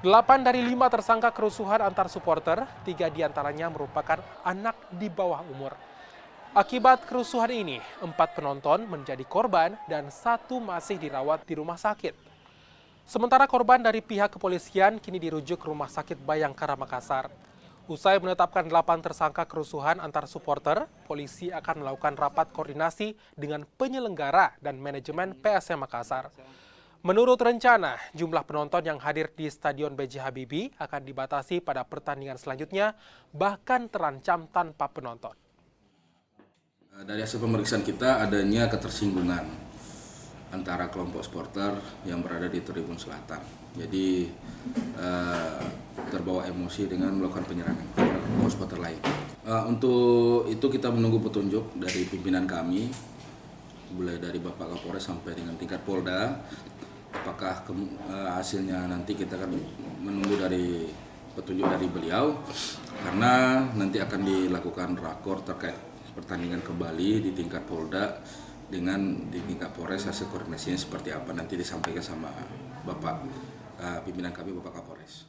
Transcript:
8 dari 5 tersangka kerusuhan antar supporter, 3 diantaranya merupakan anak di bawah umur. Akibat kerusuhan ini, 4 penonton menjadi korban dan 1 masih dirawat di rumah sakit. Sementara korban dari pihak kepolisian kini dirujuk ke Rumah Sakit Bayangkara Makassar. Usai menetapkan 8 tersangka kerusuhan antar supporter, polisi akan melakukan rapat koordinasi dengan penyelenggara dan manajemen PSM Makassar. Menurut rencana, jumlah penonton yang hadir di Stadion B.J. Habibie akan dibatasi pada pertandingan selanjutnya, bahkan terancam tanpa penonton. Dari hasil pemeriksaan kita adanya ketersinggungan antara kelompok supporter yang berada di Tribun Selatan. Jadi terbawa emosi dengan melakukan penyerangan kepada kelompok supporter lain. Untuk itu kita menunggu petunjuk dari pimpinan kami, mulai dari Bapak Kapolres sampai dengan tingkat Polda. Apakah hasilnya nanti kita akan menunggu dari petunjuk dari beliau, karena nanti akan dilakukan rakor terkait pertandingan kembali di tingkat Polda dengan di tingkat Polres. Hasil koordinasinya seperti apa nanti disampaikan sama Bapak pimpinan kami, Bapak Kapolres.